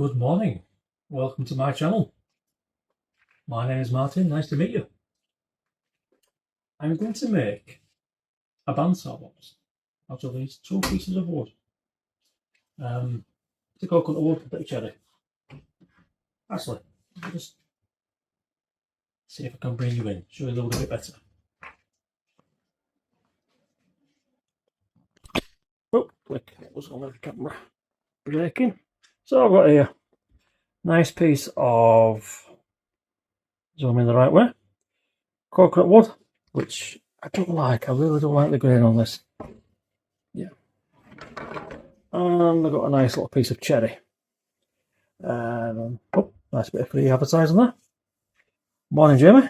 Good morning. Welcome to my channel. My name is Martin. Nice to meet you. I'm going to make a bandsaw box out of these two pieces of wood. It's a coconut wood, a bit of cherry. Actually, I'll just see if I can bring you in, show you a little bit better. Oh, click. It was on the camera breaking. So I've got here nice piece of, zoom in the right way, coconut wood, which I don't like. I really don't like the grain on this. Yeah. And I've got a nice little piece of cherry. Oh, nice bit of free advertising there. Morning, Jamie.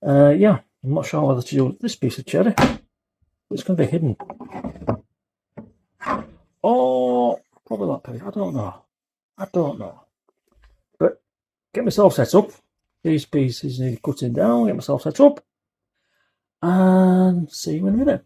Yeah, I'm not sure whether to use this piece of cherry. It's going to be hidden. Oh, probably that piece. I don't know. But get myself set up. These pieces need cutting down. Get myself set up. And see you in a minute.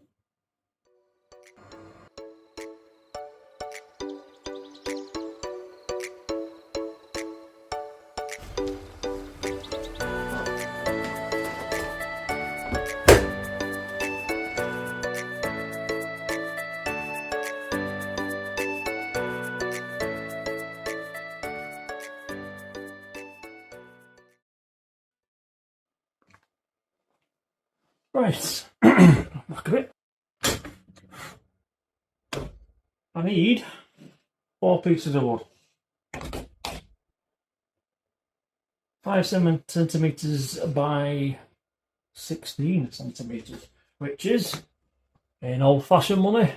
Right, back a bit. I need 4 pieces of wood. 5 centimeters by 16 centimeters, which is, in old-fashioned money,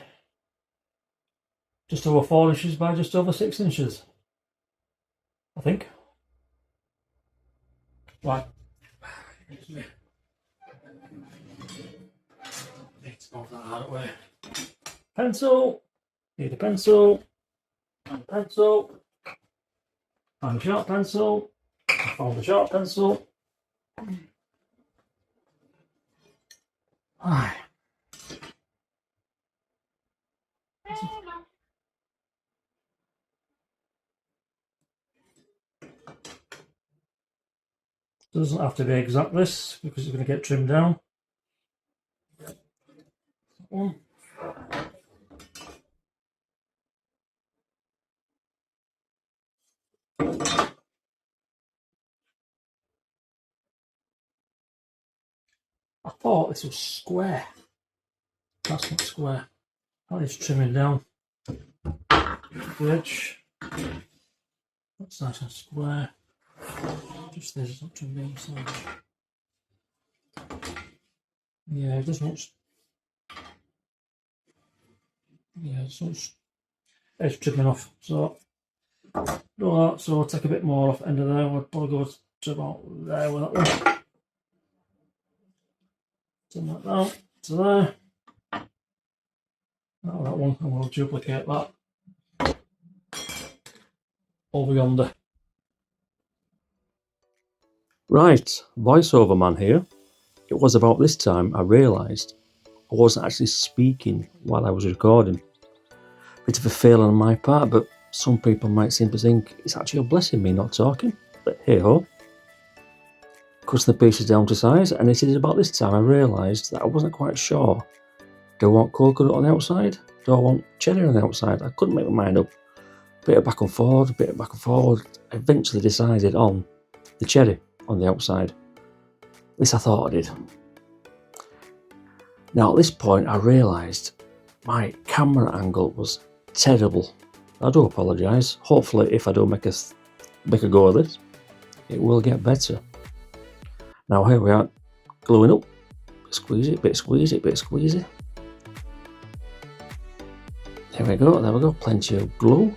just over 4 inches by just over 6 inches, I think. Right. Need to move that out of the way. Pencil. Need a pencil. And pencil. And a sharp pencil. I found a sharp pencil. Aye. Doesn't have to be exact this because it's going to get trimmed down. One. I thought this was square. That's not square. That is trimming down. The edge. That's nice and square. Just this, not trimmed down the side. Yeah, it doesn't much. Yeah, it's edge trimming off. So do that. So I'll take a bit more off end of there. We'll probably go to about there with that one. Turn that down to there. That one, and we'll duplicate that over yonder. Right, voiceover man here. It was about this time I realised I wasn't actually speaking while I was recording. Bit of a fail on my part, but some people might seem to think it's actually a blessing me not talking. But hey ho. Cut the pieces down to size, and it is about this time I realised that I wasn't quite sure. Do I want coconut on the outside? Do I want cherry on the outside? I couldn't make my mind up. Bit of back and forward, I eventually decided on the cherry on the outside. At least I thought I did. Now at this point I realised my camera angle was terrible. I do apologise. Hopefully if I do make a go of this, it will get better. Now here we are, gluing up. Squeeze it, bit squeezy, bit squeezy. There we go, plenty of glue.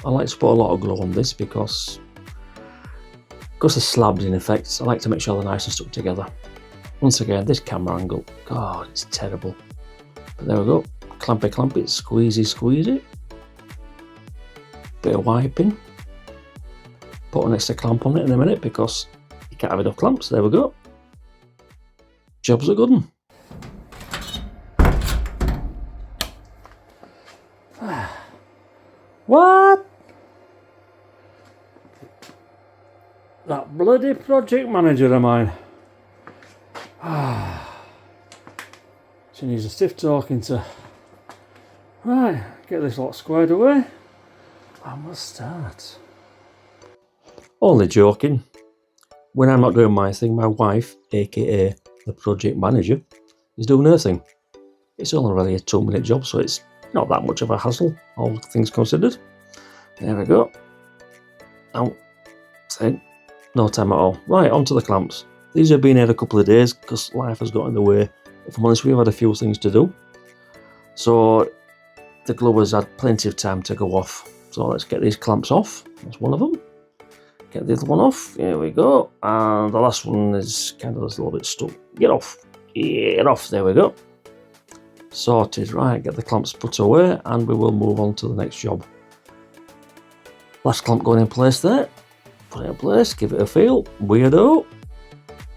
I like to put a lot of glue on this because the slabs in effect, I like to make sure they're nice and stuck together. Once again, this camera angle, God, it's terrible. But there we go, clamp it, squeeze it. Bit of wiping. Put an extra clamp on it in a minute because you can't have enough clamps. There we go. Job's a good one. What? That bloody project manager of mine. She needs a stiff talking to. Right, get this lot squared away. I must start. Only joking. When I'm not doing my thing, my wife, aka the project manager, is doing her thing. It's only really a 2-minute job, so it's not that much of a hassle, all things considered. There we go. Out. No time at all. Right, onto the clamps. These have been here a couple of days because life has got in the way. If I'm honest, we've had a few things to do. So the glue has had plenty of time to go off. So let's get these clamps off. That's one of them. Get the other one off. Here we go. And the last one is kind of a little bit stuck. Get off. Get off. There we go. Sorted. Right, get the clamps put away and we will move on to the next job. Last clamp going in place there. Put it in place, give it a feel. Weirdo.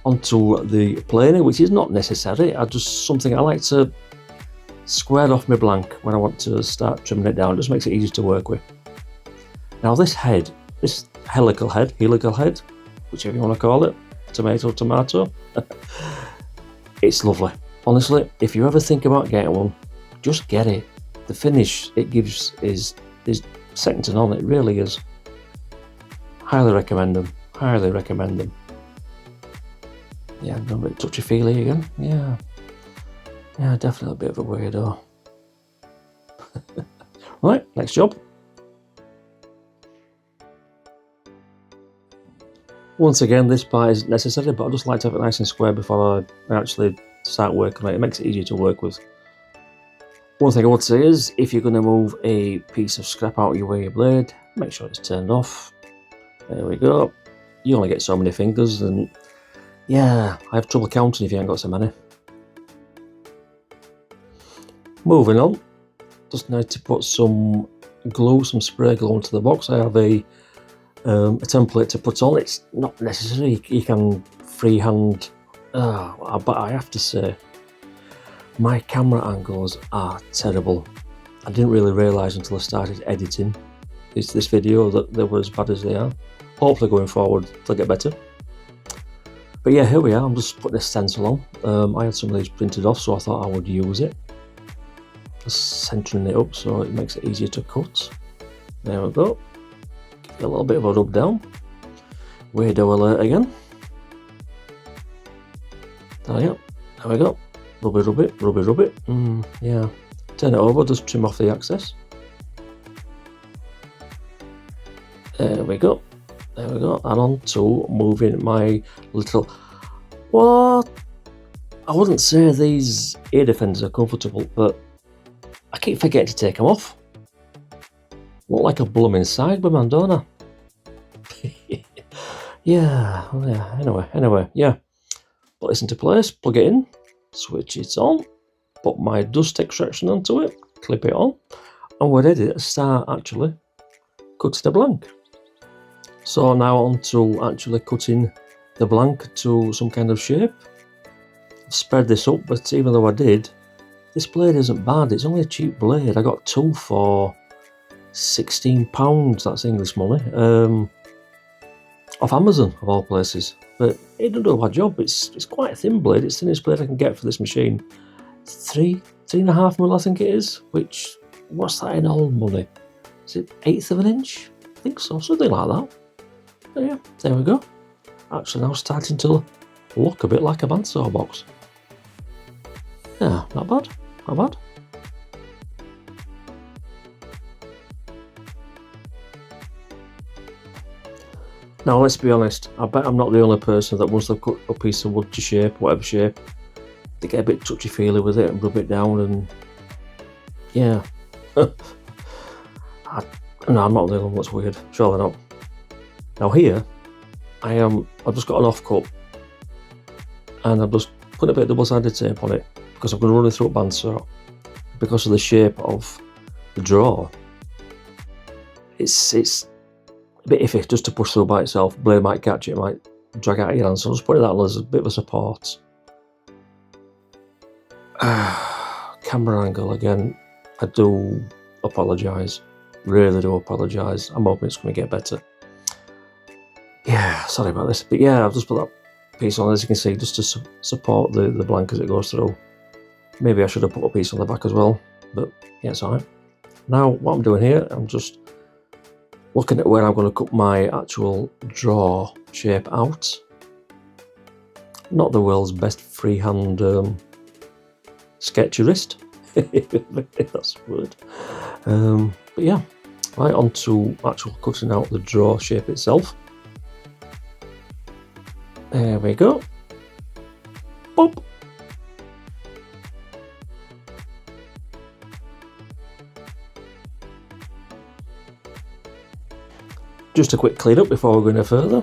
Onto the planer, which is not necessary. I just something I like to square off my blank when I want to start trimming it down. It just makes it easier to work with. Now this head, this helical head, whichever you want to call it, tomato, it's lovely. Honestly, if you ever think about getting one, just get it. The finish it gives is second to none. It really is. Highly recommend them. Highly recommend them. Yeah, a bit touchy-feely again. Yeah, definitely a bit of a weirdo. Right, next job. Once again, this part isn't necessary, but I just like to have it nice and square before I actually start working on it. It makes it easier to work with. One thing I would say is, if you're going to move a piece of scrap out of your way blade, make sure it's turned off. There we go. You only get so many fingers, and yeah, I have trouble counting if you ain't got so many. Moving on, just need to put some glue, some spray glue onto the box. I have a template to put on. It's not necessary, you can freehand, but I have to say, my camera angles are terrible. I didn't really realise until I started editing this video that they were as bad as they are. Hopefully going forward they'll get better. But yeah, here we are. I'm just putting a stencil on. I had some of these printed off, so I thought I would use it. Just centering it up so it makes it easier to cut. There we go. Give it a little bit of a rub down. Weirdo alert again. There we go. Rub it. Yeah. Turn it over, just trim off the excess. There we go. And on to moving my little... Well, I wouldn't say these ear defenders are comfortable, but I keep forgetting to take them off. Look like a blooming Cyberman, don't I? Yeah, anyway, yeah. Put this into place, plug it in, switch it on, put my dust extraction onto it, clip it on, and we're ready to start actually cutting the blank. So now on to actually cutting the blank to some kind of shape. I've spread this up, but even though I did, this blade isn't bad. It's only a cheap blade. I got two for £16, that's English money, off Amazon of all places. But it doesn't do a bad job. It's quite a thin blade. It's the thinnest blade I can get for this machine. 3.5mm I think it is, which, what's that in old money? Is it 1/8 of an inch? I think so, something like that. But yeah, there we go. Actually now starting to look a bit like a bandsaw box. Yeah, not bad. Now let's be honest, I bet I'm not the only person that once they've cut a piece of wood to shape, whatever shape, they get a bit touchy-feely with it and rub it down, and yeah. No, I'm not the only one that's weird, surely not. Now here, I've just got an off-cut, and I've just put a bit of double-sided tape on it, because I'm going to run it through a bandsaw. Because of the shape of the drawer, it's a bit iffy just to push through by itself. Blade might catch it, might drag out of your hand, so I'll just put it that as a bit of a support. Camera angle again, I do apologise, really do apologise. I'm hoping it's going to get better. Yeah, sorry about this, but yeah, I've just put that piece on, as you can see, just to support the blank as it goes through. Maybe I should have put a piece on the back as well, but yeah, it's alright. Now, what I'm doing here, I'm just looking at where I'm going to cut my actual draw shape out. Not the world's best freehand sketcherist, if that's the word. But yeah, right on to actual cutting out the draw shape itself. There we go. Boop. Just a quick clean up before we go any further.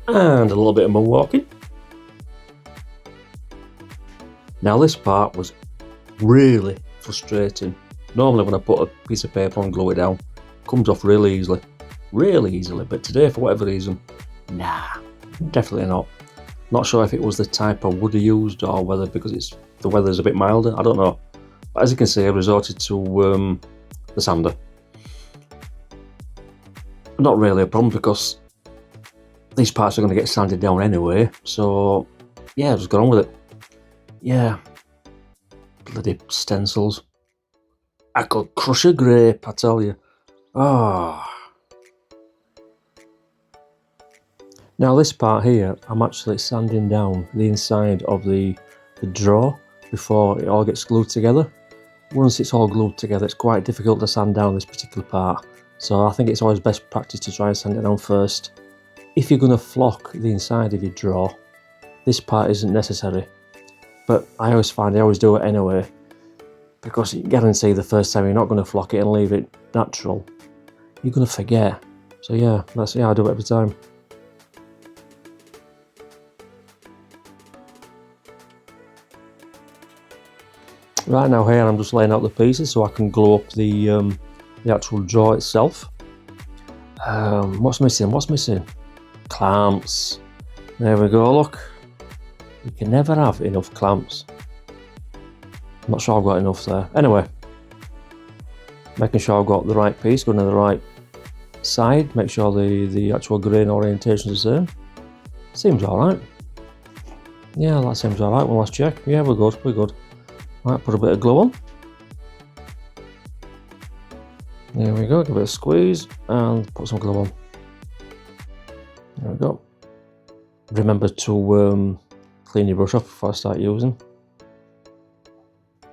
And a little bit of mud walking. Now this part was really frustrating. Normally when I put a piece of paper on and glue it down, it comes off really easily. But today, for whatever reason, nah, definitely not. Not sure if it was the type of wood I used or whether because the weather's a bit milder, I don't know. But as you can see, I resorted to the sander. Not really a problem because these parts are going to get sanded down anyway, so yeah, just got on with it. Yeah, bloody stencils. I could crush a grape, I tell you. Ah. Now this part here, I'm actually sanding down the inside of the drawer before it all gets glued together. Once it's all glued together, it's quite difficult to sand down this particular part. So I think it's always best practice to try and sand it down first. If you're going to flock the inside of your drawer, this part isn't necessary. But I always find I always do it anyway, because you can guarantee the first time you're not going to flock it and leave it natural, you're going to forget. So yeah, I do it every time. Right now here I'm just laying out the pieces so I can glue up the actual drawer itself. What's missing? Clamps. There we go, look. You can never have enough clamps. I'm not sure I've got enough there. Anyway, making sure I've got the right piece going to the right side. Make sure the actual grain orientation is the same. Seems alright. Yeah, that seems alright. One last check. Yeah, we're good. Right, put a bit of glue on. There we go, give it a squeeze and put some glue on. There we go. Remember to clean your brush off before I start using.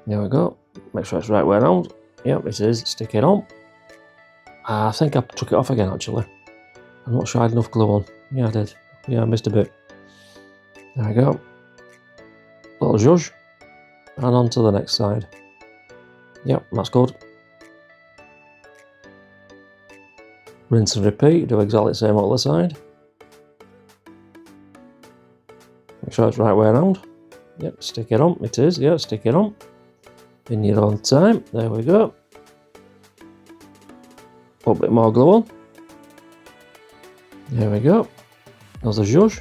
There we go. Make sure it's right way around. Yep, it is. Stick it on. I think I took it off again actually. I'm not sure I had enough glue on. Yeah, I did. Yeah, I missed a bit. There we go. Little zhuzh. And on to the next side. Yep, that's good. Rinse and repeat, do exactly the same on the other side. Make sure it's right way around. Yep, stick it on, it is, yeah, stick it on. In your own time, there we go. Put a bit more glue on. There we go. There's the zhuzh.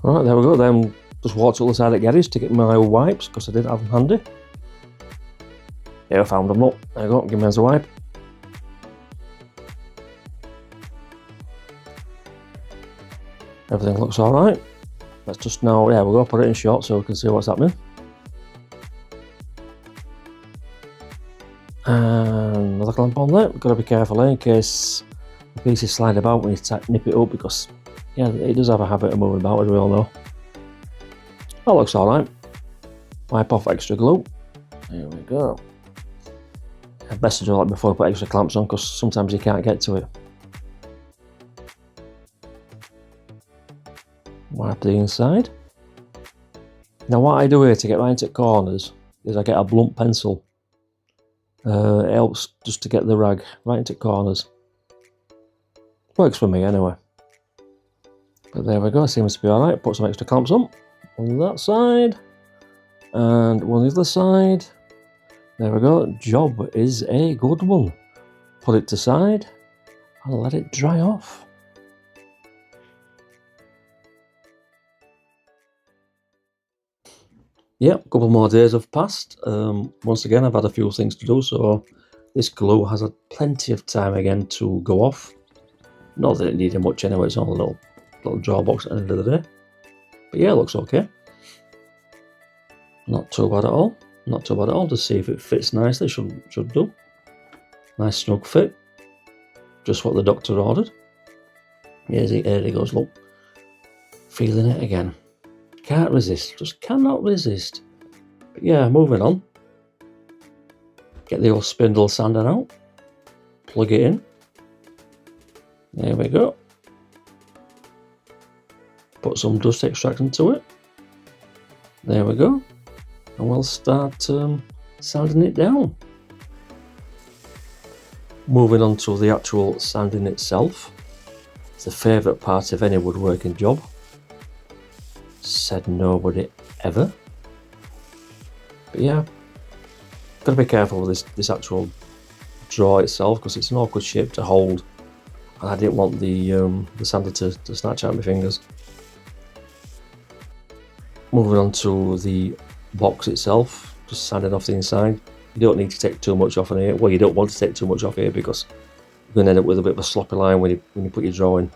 Right, there we go, then just walked to the other side of the garage to get my wipes, because I didn't have them handy. Yeah, I found them up. There you go, give me as a wipe. Everything looks alright. Let's just now, yeah, we'll go put it in shot so we can see what's happening. And another clamp on there. We've got to be careful in case the pieces slide about when you nip it up, because yeah, it does have a habit of moving about, as we all know. That looks alright. Wipe off extra glue. There we go. Best to do that before you put extra clamps on, because sometimes you can't get to it. Wipe the inside. Now what I do here to get right into corners is I get a blunt pencil. It helps just to get the rag right into corners. Works for me anyway. But there we go, seems to be alright. Put some extra clamps on that side. And on the other side. There we go, job is a good one. Put it to side and let it dry off. Yep, a couple more days have passed. Once again, I've had a few things to do, so this glue has had plenty of time again to go off. Not that it needed much anyway, it's only a little drawer box at the end of the day. But yeah, it looks okay. Not too bad at all. Not too bad at all. Just see if it fits nicely. Should do. Nice snug fit. Just what the doctor ordered. Here he goes, look. Feeling it again. Can't resist. Just cannot resist. But yeah, moving on. Get the old spindle sander out. Plug it in. There we go. Put some dust extractant to it. There we go. And we'll start sanding it down. Moving on to the actual sanding itself. It's a favourite part of any woodworking job. Said nobody ever. But yeah, gotta be careful with this actual drawer itself because it's an awkward shape to hold. And I didn't want the sander to snatch out my fingers. Moving on to the box itself, just sanding off the inside. You don't need to take too much off in here. Well, you don't want to take too much off here because you're going to end up with a bit of a sloppy line when you put your drawer in.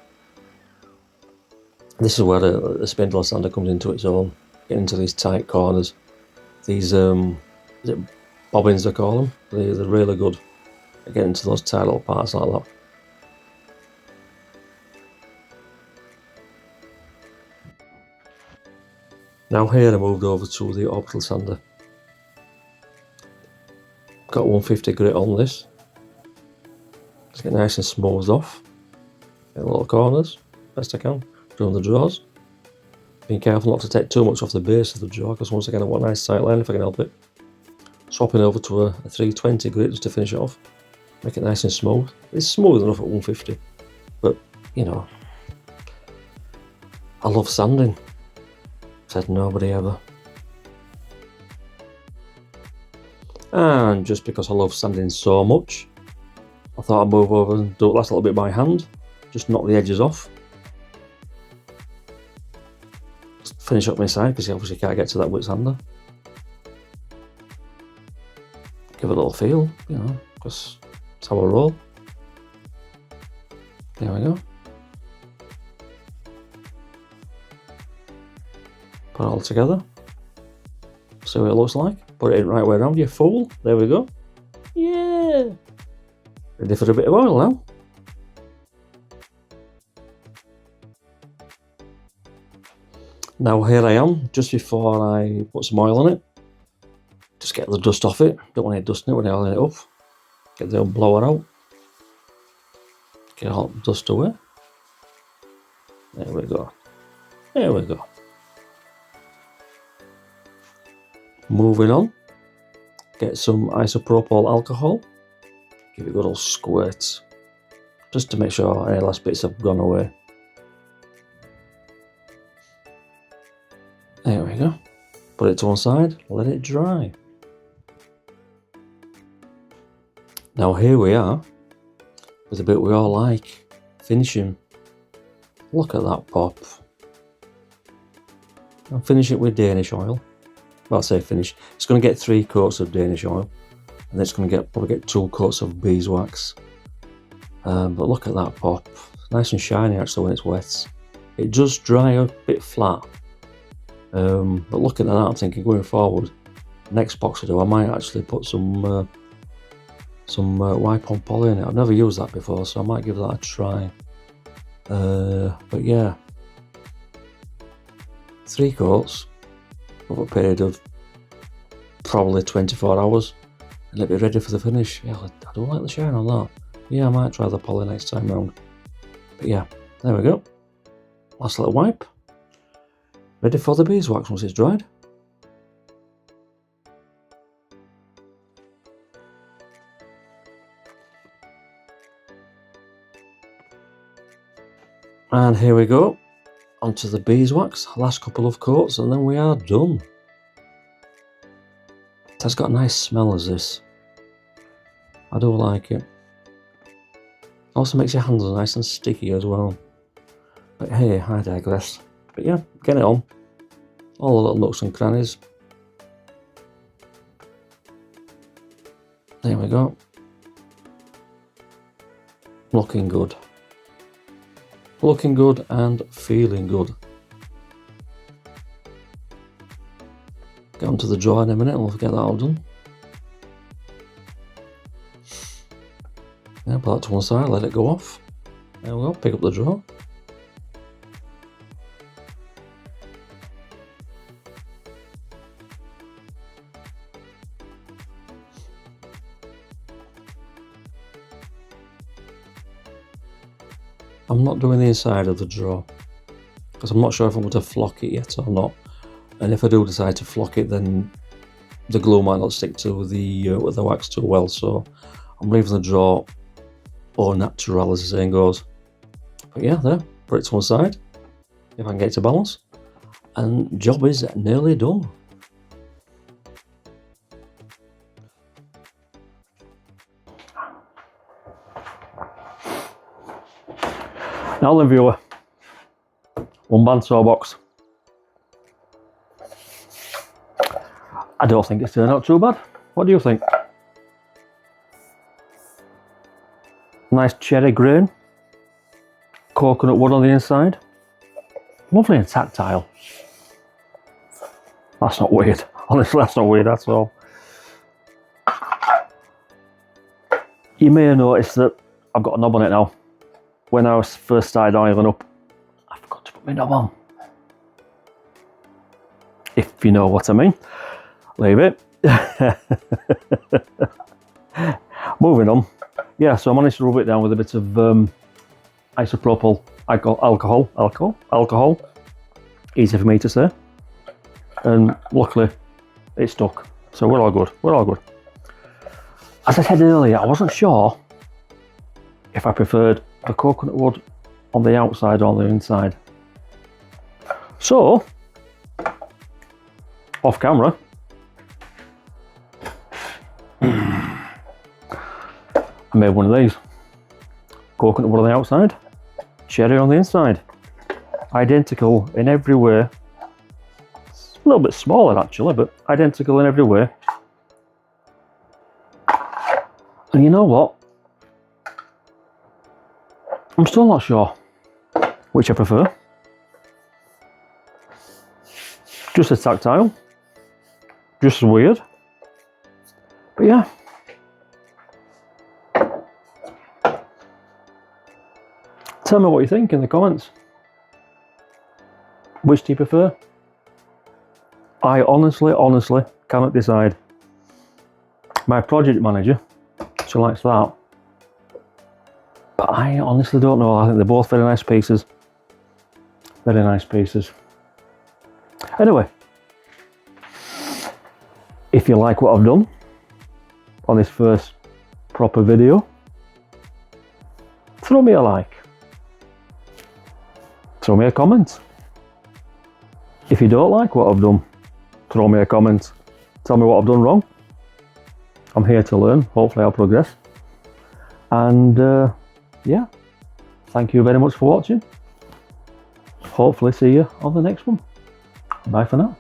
This is where the spindle sander comes into its own, getting into these tight corners. These is it bobbins they call them? They're really good at getting into those tight little parts like that. Now here I moved over to the orbital sander. Got 150 grit on this. Just get nice and smoothed off. Get the little corners, best I can, around the drawers. Being careful not to take too much off the base of the drawer because once again I want a nice tight line if I can help it. Swapping over to a 320 grit just to finish it off. Make it nice and smooth. It's smooth enough at 150, but you know, I love sanding. Said nobody ever. And just because I love sanding so much, I thought I'd move over and do it last little bit by hand. Just knock the edges off. Just finish up my side because you obviously can't get to that with sander. Give it a little feel, you know, because it's how I roll. There we go. Put it all together. See what it looks like. Put it in right way around, you fool. There we go. Yeah. Ready for a bit of oil now. Now here I am, just before I put some oil on it. Just get the dust off it. Don't want any dust in it when I oil it up. Get the old blower out. Get all the dust away. There we go. There we go. Moving on, get some isopropyl alcohol, give it a good old squirt, just to make sure any last bits have gone away. There we go. Put it to one side, let it dry. Now here we are, with the bit we all like, finishing. Look at that pop. I'll finish it with Danish oil. Well, I'll say finish. It's going to get 3 coats of Danish oil, and then it's going to probably get 2 coats of beeswax. But look at that pop. Nice and shiny actually when it's wet. It does dry a bit flat. But looking at that, I'm thinking going forward, next box I do, I might actually put some wipe-on poly in it. I've never used that before, so I might give that a try. But yeah, 3 coats over a period of probably 24 hours, and it'll be ready for the finish. Yeah, I don't like the shine on that. Yeah, I might try the poly next time round. But yeah, there we go. Last little wipe. Ready for the beeswax once it's dried. And here we go. Onto the beeswax, last couple of coats, and then we are done. It has got a nice smell as this. I do like it. Also makes your hands nice and sticky as well. But hey, I digress. But yeah, get it on. All the little nooks and crannies. There we go. Looking good. Looking good and feeling good. Get onto the drawer in a minute and we'll get that all done. Yeah, put that to one side, let it go off. There we go, pick up the drawer. I'm not doing the inside of the drawer because I'm not sure if I'm going to flock it yet or not. And if I do decide to flock it, then the glue might not stick to the wax too well. So I'm leaving the drawer au natural, as the saying goes. But yeah, there, put it to one side if I can get it to balance. And job is nearly done. Now then, viewer, one bandsaw box. I don't think it's turned out too bad. What do you think? Nice cherry grain, coconut wood on the inside. Lovely and tactile. That's not weird. Honestly, that's not weird at all. You may have noticed that I've got a knob on it now. When I first started oiling up, I forgot to put my knob on. If you know what I mean. Leave it. Moving on. Yeah, so I managed to rub it down with a bit of isopropyl alcohol. Easy for me to say. And luckily, it stuck. So we're all good. We're all good. As I said earlier, I wasn't sure if I preferred the coconut wood on the outside or on the inside. So, off camera, I made one of these. Coconut wood on the outside, cherry on the inside. Identical in every way. It's a little bit smaller actually, but identical in every way. And you know what? I'm still not sure which I prefer. Just as tactile, just as weird. But yeah. Tell me what you think in the comments. Which do you prefer? I honestly cannot decide. My project manager, she likes that. But I honestly don't know. I think they're both very nice pieces. Very nice pieces. Anyway, if you like what I've done on this first proper video, throw me a like. Throw me a comment. If you don't like what I've done, throw me a comment. Tell me what I've done wrong. I'm here to learn. Hopefully I'll progress. And yeah, thank you very much for watching. Hopefully see you on the next one. Bye for now.